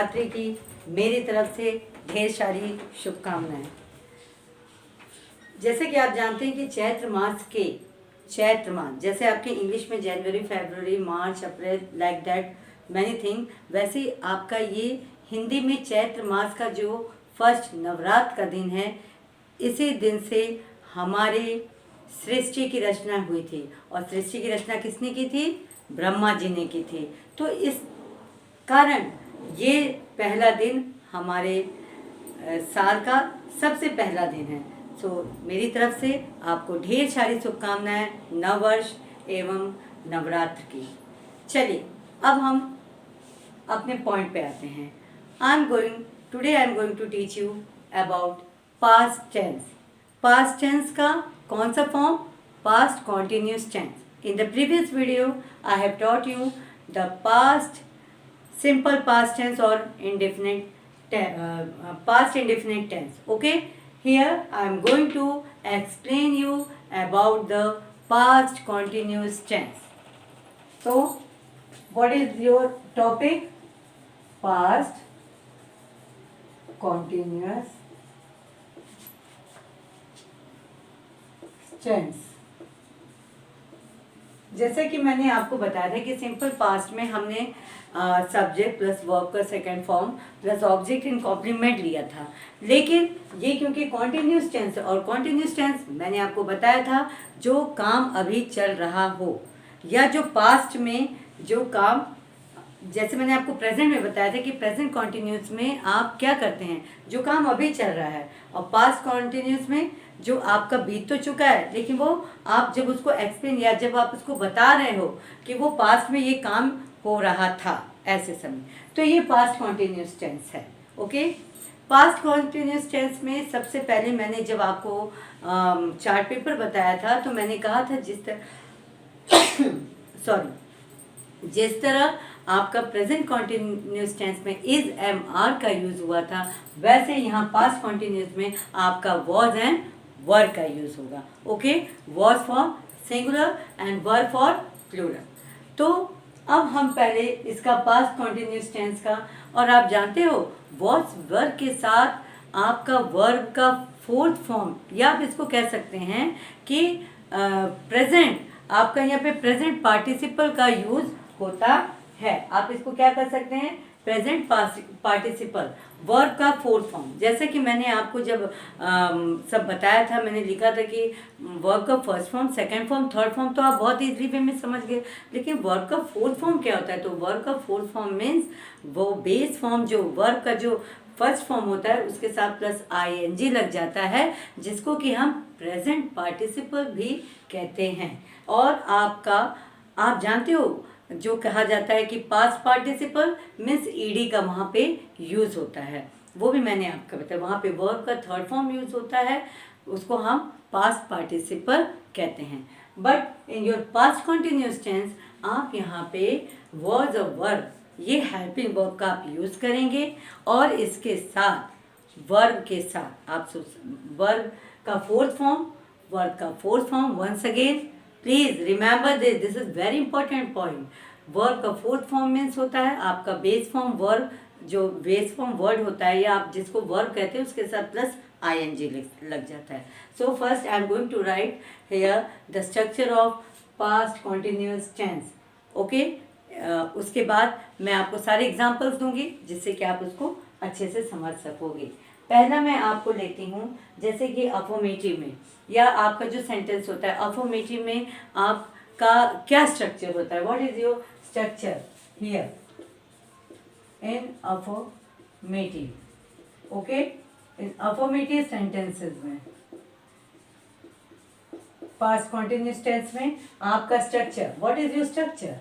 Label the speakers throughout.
Speaker 1: नवरात्रि की मेरी तरफ से ढेर सारी शुभकामनाएं। जैसे कि आप जानते हैं कि चैत्र मास जैसे आपके इंग्लिश में जनवरी, फरवरी, मार्च, अप्रैल, लाइक दैट मैनी थिंग, वैसे आपका ये हिंदी में चैत्र मास का जो फर्स्ट नवरात्र का दिन है, इसी दिन से हमारे सृष्टि की रचना हुई थी। और सृष्टि की रचना किसने की थी? ब्रह्मा जी ने की थी। तो इस कारण ये पहला दिन हमारे साल का सबसे पहला दिन है। मेरी तरफ से आपको ढेर सारी शुभकामनाएं नव वर्ष एवं नवरात्र की। चलिए अब हम अपने पॉइंट पे आते हैं। Today I am going to teach you about past tense. Past tense का कौन सा form? Past continuous tense. In the previous video I have taught you the past simple past tense or past indefinite tense. Okay, here I am going to explain you about the past continuous tense. So what is your topic? Past continuous tense। जैसे कि मैंने आपको बताया था कि simple past में हमने subject plus verb का second form plus object in complement लिया था। लेकिन ये क्योंकि कॉन्टिन्यूस टेंस, और कॉन्टिन्यूस टेंस मैंने आपको बताया था जो काम अभी चल रहा हो, या जो पास्ट में जो काम, जैसे मैंने आपको प्रेजेंट में बताया था कि प्रेजेंट कॉन्टिन्यूस में आप क्या करते हैं, जो काम अभी चल रहा है, और पास्ट कॉन्टिन्यूस में जो आपका बीत तो चुका है, लेकिन वो आप जब उसको एक्सप्लेन या जब आप उसको बता रहे हो कि वो पास्ट में ये काम हो रहा था ऐसे समय, तो ये पास्ट कॉन्टिन्यूस टेंस है। ओके, पास्ट कॉन्टिन्यूस टेंस में सबसे पहले मैंने जब आपको चार्ट पेपर बताया था तो मैंने कहा था जिस तरह आपका प्रेजेंट कॉन्टिन्यूस टेंस में इज एम आर का यूज हुआ था, वैसे यहाँ पास्ट कॉन्टिन्यूस में आपका वॉज एंड वर का यूज होगा। Okay, was for singular and were for plural. तो अब हम पहले इसका पास्ट कॉन्टिन्यूस टेंस का, और आप जानते हो वॉज वर के साथ आपका वर्ब का फोर्थ फॉर्म, या आप इसको कह सकते हैं कि प्रेजेंट, आपका यहाँ पे प्रेजेंट पार्टिसिपल का यूज होता है। आप इसको क्या कर सकते हैं? प्रेजेंट पार्टिसिपल वर्ब का फोर्थ फॉर्म। जैसे कि मैंने आपको जब सब बताया था, मैंने लिखा था कि वर्ब का first form, second form, third form तो आप बहुत इजीली वे में समझ गए, लेकिन वर्ब का फोर्थ फॉर्म क्या होता है? तो वर्ब का फोर्थ फॉर्म मीन्स वो बेस फॉर्म, जो वर्ब का जो फर्स्ट फॉर्म होता है उसके साथ प्लस आईएनजी लग जाता है, जिसको कि हम प्रेजेंट पार्टिसिपल भी कहते हैं। और आप जानते हो जो कहा जाता है कि पास्ट पार्टिसिपल मीन्स ईडी का वहाँ पे यूज होता है, वो भी मैंने आपको बताया। वहाँ पे वर्ब का थर्ड फॉर्म यूज होता है, उसको हम पास्ट पार्टिसिपल कहते हैं। But in your past continuous tense आप यहाँ पे वॉज और वर्ब, ये हेल्पिंग वर्ब का आप यूज करेंगे, और इसके साथ वर्ब के साथ आप वर्ब का fourth form once again please remember this is very important point. Verb का फोर्थ फॉर्म मीन्स होता है आपका बेस फॉर्म वर्ब, जो बेस फॉर्म वर्ड होता है या आप जिसको वर्ब कहते हैं उसके साथ प्लस आईएनजी लग जाता है। So first I am going to write here the structure of past continuous tense. Okay, उसके बाद मैं आपको सारे एग्जाम्पल्स दूंगी जिससे कि आप उसको अच्छे से समझ सकोगे। पहला मैं आपको लेती हूँ, जैसे कि अफर्मेटिव में, या आपका जो सेंटेंस होता है अफर्मेटिव में आपका क्या स्ट्रक्चर होता है? What is your structure here in affirmative? Okay, in affirmative sentences में, पास्ट कॉन्टिन्यूस टेंस में आपका structure, what is your structure?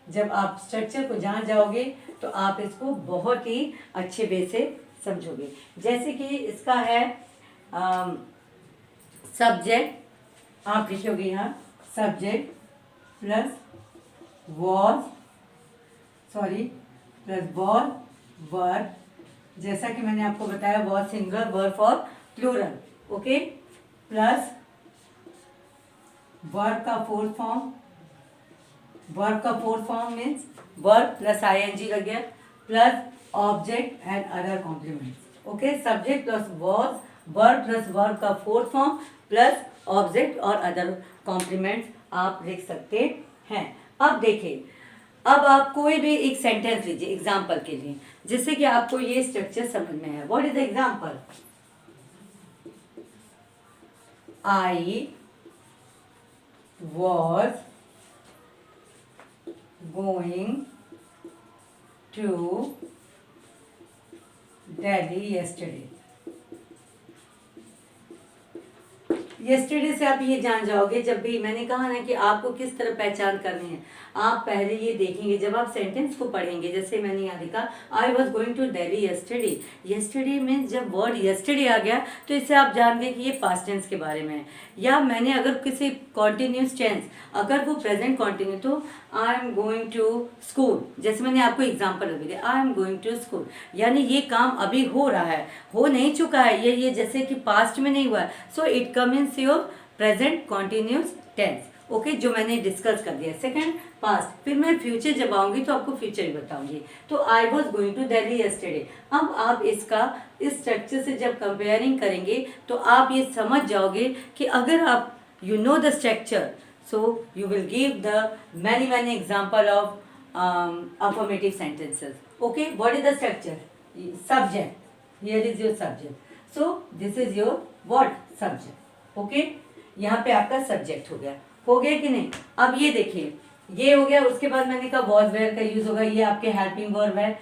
Speaker 1: जब आप स्ट्रक्चर को जान जाओगे तो आप इसको बहुत ही अच्छे वे से समझोगे। जैसे कि इसका है सब्जेक्ट, आप लिखोगे यहाँ सब्जेक्ट प्लस वर्ब, जैसा कि मैंने आपको बताया was singular, verb for plural. Okay, plus verb का फोर्थ फॉर्म, वर्ब का fourth form means verb plus ING लग गया, plus object and other complements. Okay, subject plus was, verb plus verb का fourth form plus object और other complements आप लिख सकते हैं। अब देखिए, अब आप कोई भी एक सेंटेंस लीजिए एग्जाम्पल के लिए, जिससे कि आपको ये स्ट्रक्चर समझ में है। What is the example? I was going to Delhi yesterday. yesterday से आप ये जान जाओगे, जब भी मैंने कहा ना कि आपको किस तरह पहचान करनी है, आप पहले ये देखेंगे जब आप सेंटेंस को पढ़ेंगे। जैसे मैंने यहाँ लिखा I was going to Delhi yesterday. yesterday means जब वर्ड yesterday आ गया तो इससे आप जान गए कि ये पास्ट टेंस के बारे में है। या मैंने अगर किसी कॉन्टिन्यूस टेंस, अगर वो प्रेजेंट कॉन्टिन्यू, तो I am going to school, जैसे मैंने आपको एग्जाम्पल अभी दिया, I am going to school, यानी ये काम अभी हो रहा है, हो नहीं चुका है, ये जैसे कि पास्ट में नहीं हुआ है। So it comes your present continuous tense. Okay, जो मैंने डिस्कस कर दिया। सेकंड पास्ट, फिर मैं फ्यूचर जब आऊँगी तो आपको फ्यूचर ही बताऊंगी। तो I was going to Delhi yesterday। अब आप इसका इस स्ट्रक्चर से जब कंपेयरिंग करेंगे तो आप ये समझ जाओगे कि अगर आप you know the structure, so you will give the many example of affirmative sentences. Okay, what is the structure? Subject. Here is your subject. So this is your what? Subject. Okay, यहाँ पे आपका subject हो गया कि नहीं? अब ये देखिए, ये हो गया। उसके बाद मैंने कहा वॉज वेयर का यूज होगा, ये आपके हेल्पिंग वर्ब है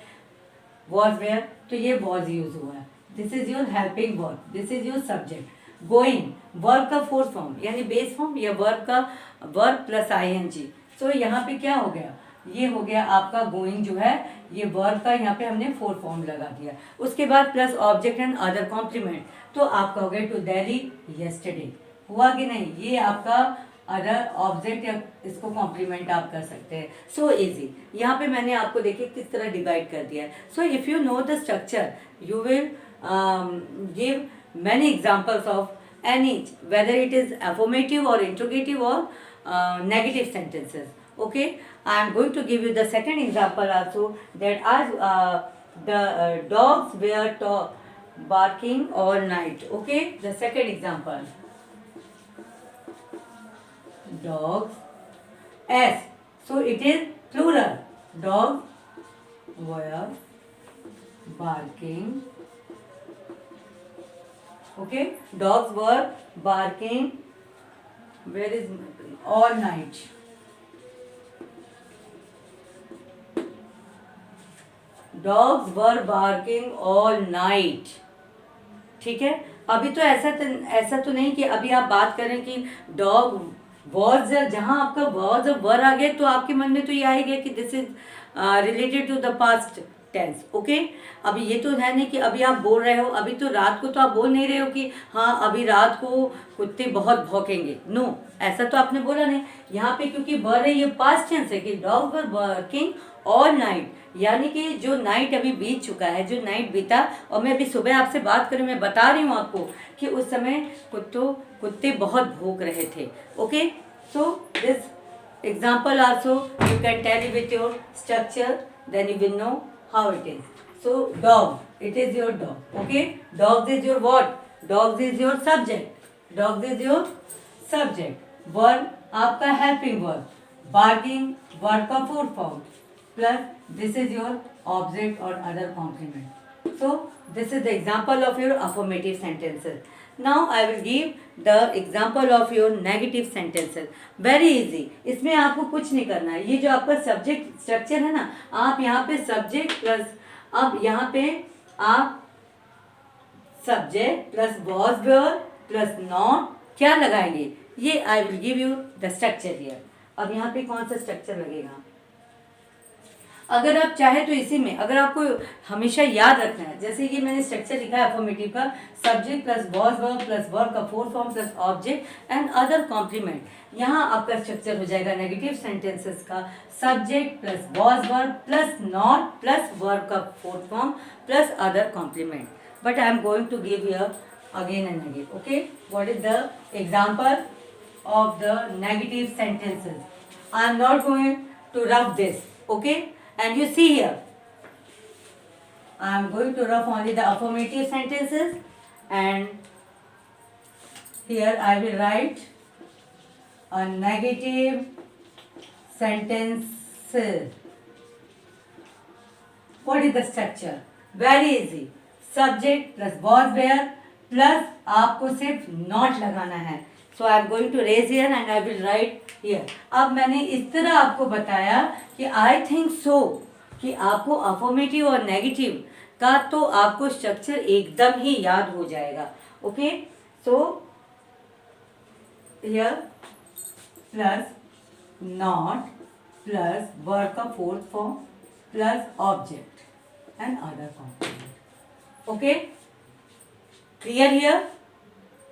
Speaker 1: वॉज वेयर, तो ये वॉज यूज हुआ है। This is your helping verb, this is your subject. Going verb का फोर्थ फॉर्म यानी बेस फॉर्म, या वर्ब का वर्ब प्लस ing। सो यहाँ पे क्या हो गया? ये हो गया आपका गोइंग जो है, ये वर्ब का यहाँ पे हमने फोर्थ फॉर्म लगा दिया। उसके बाद plus object and other complement, तो आपका हो गया टू दिल्ली yesterday। हुआ कि नहीं? ये आपका अदर ऑब्जेक्ट या इसको कॉम्प्लीमेंट आप कर सकते हैं। So easy. यहाँ पे मैंने आपको देखिए किस तरह डिवाइड कर दिया है। So if you know the structure you will give many examples of any, whether it is affirmative or interrogative or negative sentences. Okay, I am going to give you the second example also, that as the dogs were barking all night. Okay, the second example, dogs, s, so it is plural, dogs were barking. Okay, dogs were barking, where is all night. Dogs were barking all night. ठीक है, अभी तो ऐसा तो नहीं कि अभी आप बात करें कि डॉग वॉज, जहां आपका वॉज और वर आ गया तो आपके मन में तो ये आएगा कि this is related to the past tense. Okay, अभी ये तो है नहीं कि अभी आप बोल रहे हो, अभी तो रात को तो आप बोल नहीं रहे हो कि हाँ अभी रात को कुत्ते बहुत भौंकेंगे। नो, ऐसा तो आपने बोला नहीं। यहाँ पे क्योंकि वर है, ये पास्ट टेंस है कि dog were working all night, यानी कि जो नाइट अभी बीत चुका है, जो नाइट बीता, और मैं अभी सुबह आपसे बात करूँ, मैं बता रही हूँ आपको कि उस समय कुत्ते बहुत भौंक रहे थे। Okay, so this example also you can tell with your structure, then you will know how it is. So dog, it is your dog. Okay, dogs is your what? Dogs is your subject. Dogs is your subject. Verb आपका helping verb. Barking verb का fourth form. Plus this is your object or other complement. So this is the example of your affirmative sentences. Now I will give the example of your negative sentences. Very easy. इसमें आपको कुछ नहीं करना है। ये जो आपका subject structure है ना, आप यहाँ पे सब्जेक्ट प्लस, अब यहाँ पे आप subject plus was were plus not क्या लगाएंगे, ये I will give you the structure here. अब यहाँ पे कौन सा स्ट्रक्चर लगेगा, अगर आप चाहे तो इसी में, अगर आपको हमेशा याद रखना है, जैसे ये मैंने स्ट्रक्चर लिखा है अफर्मेटिव का, subject plus was verb plus verb का fourth form plus object and other complement. यहाँ आपका स्ट्रक्चर हो जाएगा नेगेटिव सेंटेंसेस का subject plus was verb plus not plus verb का fourth form plus other complement. But I am going to give here again and again. Okay, what is the example of the negative sentences? I am not going to rub this. Okay, and you see here I am going to rough only the affirmative sentences, and here I will write a negative sentences. What is the structure? Very easy. Subject plus was where plus आपको सिर्फ not लगाना है. So I am going to raise here and I will write here. अब मैंने इस तरह आपको बताया कि I think so कि आपको अफर्मेटिव और नेगेटिव का तो आपको स्ट्रक्चर एकदम ही याद हो जाएगा. Okay, so here plus not plus verb का fourth form plus object and other component. Okay, clear here?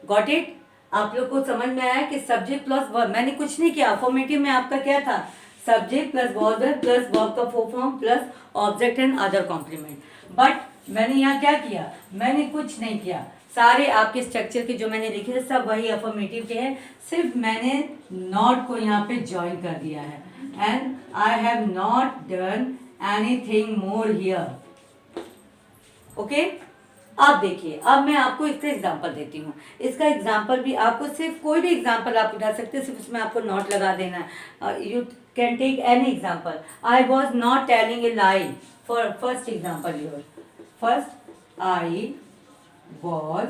Speaker 1: Got it? आप लोग को समझ में आया कि सब्जेक्ट प्लस वर्ब, मैंने कुछ नहीं किया. अफर्मेटिव में आपका क्या था? Subject plus verb plus verb का four form plus object and other complement. But मैंने यहाँ क्या किया? मैंने कुछ नहीं किया. सारे आपके स्ट्रक्चर के जो मैंने लिखे थे सब वही अफर्मेटिव के हैं, सिर्फ मैंने नॉट को यहाँ पे ज्वाइन कर दिया है. And I have not done anything more here. Okay, अब देखिए, अब मैं आपको इसका एग्जांपल देती हूँ. इसका एग्जांपल भी आपको सिर्फ कोई भी एग्जांपल आप उठा सकते हैं, सिर्फ उसमें आपको नॉट लगा देना है. You can take any example. I was not telling a lie. For first example your. First, I was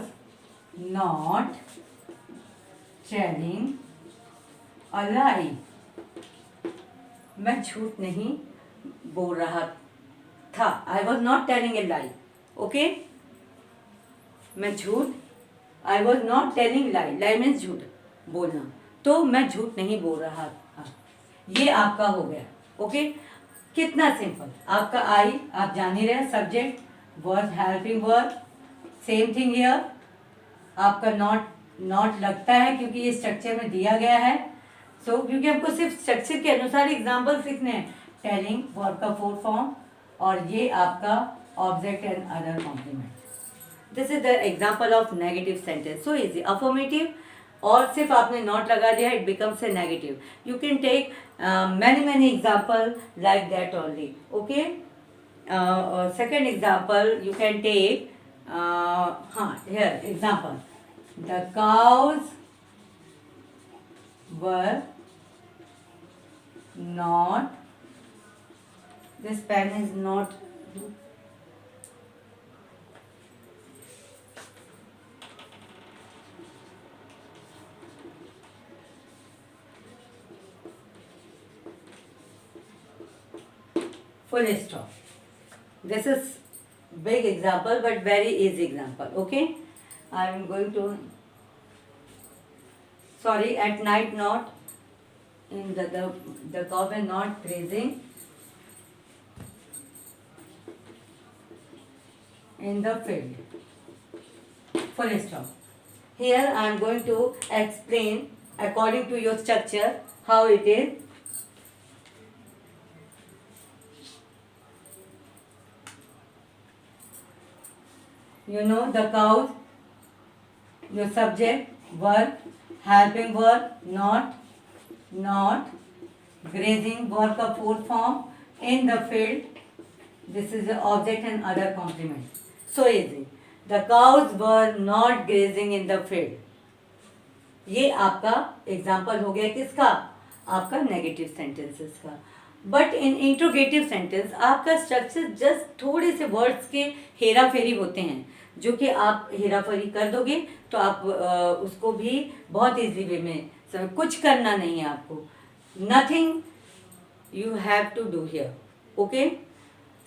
Speaker 1: not telling a lie. मैं झूठ नहीं बोल रहा था. I was not telling a lie. Okay, मैं झूठ, I was not telling lie. Lie means झूठ बोलना, तो मैं झूठ नहीं बोल रहा था. ये आपका हो गया. ओके, कितना सिंपल. आपका आई आप जान ही रहे, subject verb helping verb. Same thing here. आपका नॉट लगता है क्योंकि ये स्ट्रक्चर में दिया गया है. सो क्योंकि हमको सिर्फ स्ट्रक्चर के अनुसार एग्जाम्पल सीखने हैं. टेलिंग वर्ब का फोर फॉर्म और ये आपका object and other complement. This is the example of negative sentence. So easy. Affirmative और सिर्फ आपने not लगा दिया, it becomes a negative. You can take many example like that only. Okay. Second example you can take. Here example. The cows were not. This pen is not. Full stop. This is big example but very easy example. Okay, I am going to. Sorry, at night not in the cow were not grazing in the field. Full stop. Here I am going to explain according to your structure how it is. You know the cows, your subject, verb, helping verb, not, grazing verb का fourth form, in the field, this is the object and other complement. So easy. The cows were not grazing in the field. ये आपका example हो गया किसका? आपका negative sentences का. But in interrogative sentence आपका structure just थोड़े से वर्ड्स के हेरा फेरी होते हैं, जो कि आप हेरा फेरी कर दोगे तो आप उसको भी बहुत इजी वे में कुछ करना नहीं है आपको. Nothing you have to do here. Okay,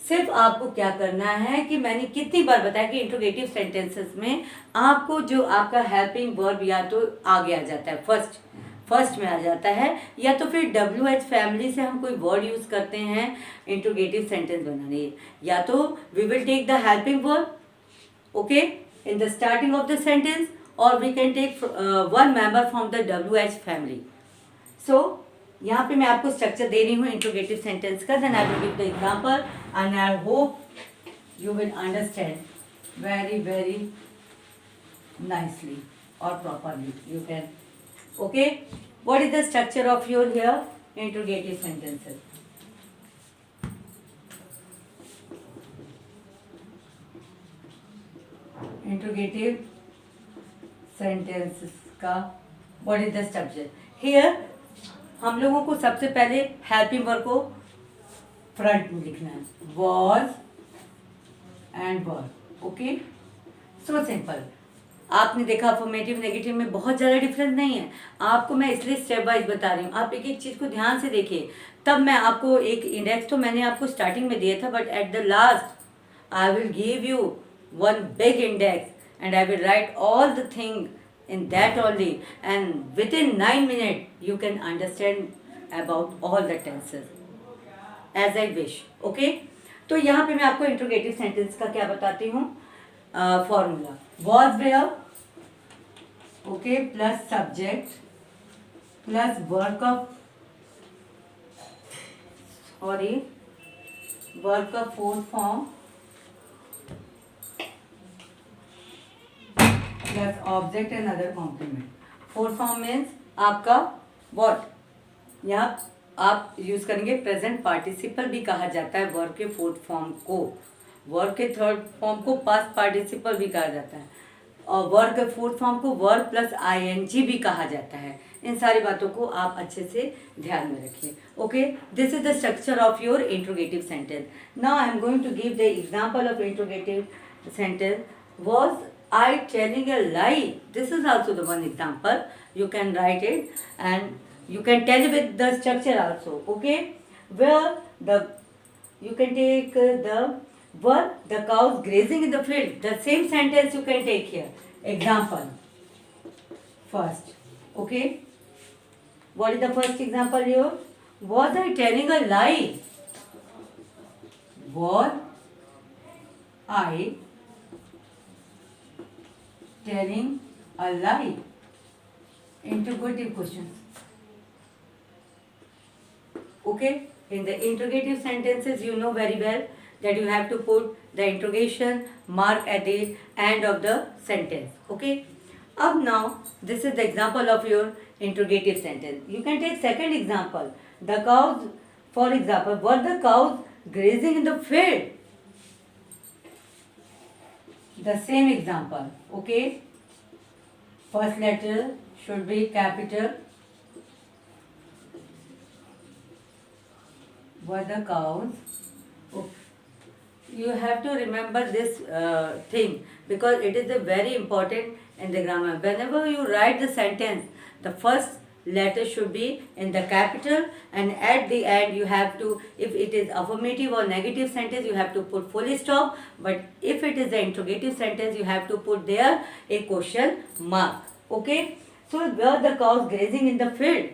Speaker 1: सिर्फ आपको क्या करना है कि मैंने कितनी बार बताया कि इंट्रोगेटिव सेंटेंसेस में आपको जो आपका हेल्पिंग वर्ब या तो आगे आ जाता है, फर्स्ट में आ जाता है, या तो फिर WH फैमिली से हम कोई वर्ड यूज करते हैं इंट्रोगेटिव सेंटेंस बनाने, या तो we will take the helping verb okay in the starting of the sentence, और we can take one member from the WH family. So यहाँ पे मैं आपको स्ट्रक्चर दे रही हूँ इंट्रोगेटिव सेंटेंस का. Then I will give the example and I hope you will understand very nicely or properly. You can. Okay, what is the structure of your here interrogative sentences? Interrogative sentences का what is the structure here. हम लोगों को सबसे पहले helping verb को front में लिखना है, was and were. Okay, so simple. आपने देखा अफर्मेटिव नेगेटिव में बहुत ज़्यादा डिफरेंस नहीं है। आपको मैं इसलिए स्टेप वाइज बता रही हूँ, आप एक एक चीज़ को ध्यान से देखिए। तब मैं आपको एक इंडेक्स तो मैंने आपको स्टार्टिंग में दिया था, but at the last I will give you one big index and I will write all the thing in that only, and within 9 minutes you can understand about all the tenses as I wish. Okay, तो यहाँ पे मैं आपको interrogative sentence का क्या बताती हूँ, formula was where, okay, plus subject plus verb of fourth form plus object and other complement. Fourth form means आपका व्हाट, यहाँ आप यूज करेंगे प्रेजेंट पार्टिसिपल भी कहा जाता है वर्ब के फोर्थ फॉर्म को, वर्ब के थर्ड फॉर्म को पास्ट पार्टिसिपल भी कहा जाता है, और वर्ब के फोर्थ फॉर्म को वर्ब प्लस आईएनजी भी कहा जाता है। इन सारी बातों को आप अच्छे से ध्यान में रखिए। Okay, this is the structure of your interrogative sentence. Now I am going to give the example of interrogative sentence. Was I telling a lie? This is also the one example. You can write it and you can tell with the structure also. Okay, where you can take the verb, the cows grazing in the field. The same sentence you can take here. Example first. Okay, what is the first example here? Was I telling a lie? Was I telling a lie? Interrogative question. Okay, in the interrogative sentences you know very well that you have to put the interrogation mark at the end of the sentence. Okay, अब now this is the example of your interrogative sentence. You can take second example. The cows, for example, were the cows grazing in the field? The same example. Okay, first letter should be capital. Were the cows? Okay. You have to remember this thing because it is a very important in the grammar. Whenever you write the sentence, the first letter should be in the capital, and at the end you have to, if it is affirmative or negative sentence, you have to put full stop, but if it is the interrogative sentence, you have to put there a question mark. Okay, so were the cows grazing in the field?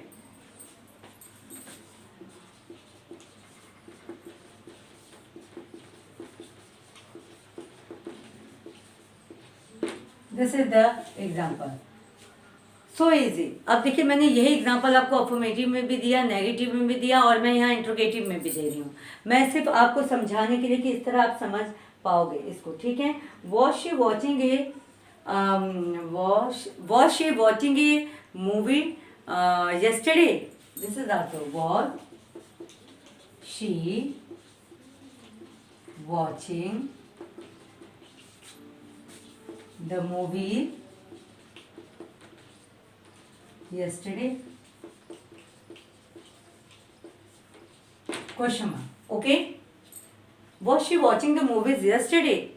Speaker 1: This is the example. So easy. अब देखिए मैंने यही example आपको affirmative में भी दिया, negative में भी दिया, और मैं यहाँ इंट्रोगेटिव में भी दे रही हूँ। मैं सिर्फ आपको समझाने के लिए कि इस तरह आप समझ पाओगे इसको, ठीक है। Was she watching A movie yesterday? This is also was she watching the movie yesterday? Question mark. Okay, was she watching the movies yesterday?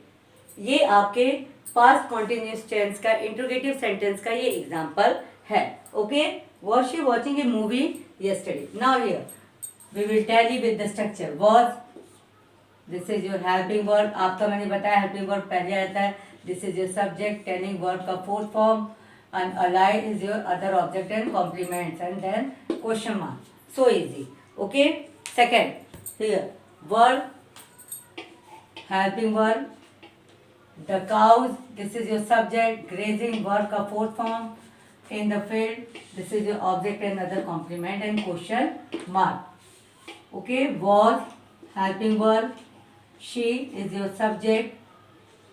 Speaker 1: ये आपके पास्ट कॉन्टिन्यूस टेंस का इंट्रोगेटिव सेंटेंस का ये एग्जांपल है। Okay, was she watching a movie yesterday? Now here we will tell you with the structure. Was, this is your helping verb. आपका मैंने बताया helping verb पहले आता है. This is your subject, telling verb का fourth form, and ally is your other object and complements, and then question mark. So easy. Okay, second here verb, helping verb, the cows, this is your subject, grazing verb का fourth form, in the field, this is your object and other complement, and question mark. Okay, was, helping verb, she is your subject,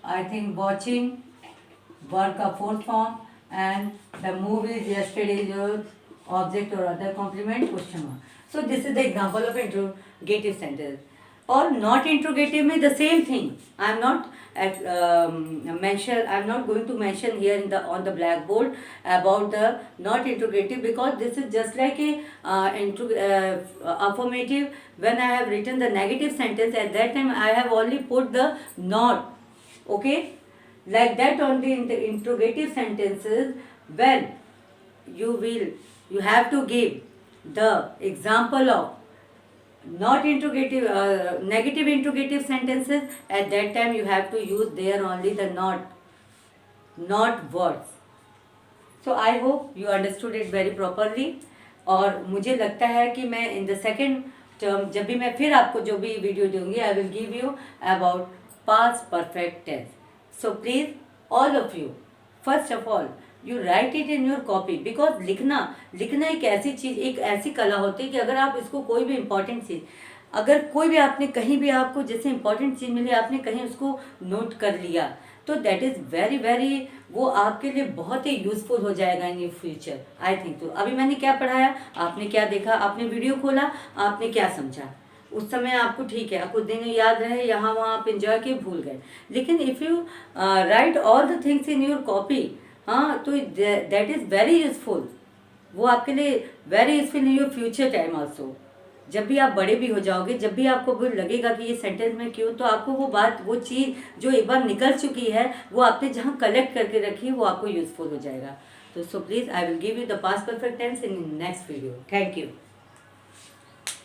Speaker 1: I think watching verb का fourth form, and the movies yesterday is your object or other complement, question mark. So this is the example of interrogative sentence. और not interrogative में the same thing. I am not mention, I'm not going to mention here in the on the blackboard about the not interrogative, because this is just like a affirmative. When I have written the negative sentence, at that time I have only put the not. Okay, like that only in the interrogative sentences. When you have to give the example of not interrogative, negative interrogative sentences. At that time you have to use there only the not words. So I hope you understood it very properly. और मुझे लगता है कि मैं in the second term जब भी मैं फिर आपको जो भी वीडियो दूंगी, I will give you about past perfect tense. So please all of you, first of all you write it in your copy, because लिखना एक ऐसी चीज़, एक ऐसी कला होती है कि अगर आप इसको कोई भी इंपॉर्टेंट चीज़, अगर कोई भी आपने कहीं भी आपको जैसे इंपॉर्टेंट चीज़ मिली, आपने कहीं उसको नोट कर लिया, तो दैट इज़ वेरी वेरी, वो आपके लिए बहुत ही यूज़फुल हो जाएगा in your future, I think. तो अभी मैंने क्या पढ़ाया, आपने क्या देखा, आपने वीडियो खोला, आपने क्या समझा, उस समय आपको ठीक है, कुछ दिन याद रहे, यहाँ वहाँ आप इंजॉय किए, भूल गए. लेकिन if you right all the things in your copy, हाँ, तो दैट इज़ वेरी यूज़फुल. वो आपके लिए very useful in your future time also. जब भी आप बड़े भी हो जाओगे, जब भी आपको वो लगेगा कि ये सेंटेंस में क्यों, तो आपको वो बात, वो चीज़ जो एक बार निकल चुकी है, वो आपने जहाँ कलेक्ट करके रखी है, वो आपको यूज़फुल हो जाएगा. तो so please I will give you the past perfect tense in next video. Thank you.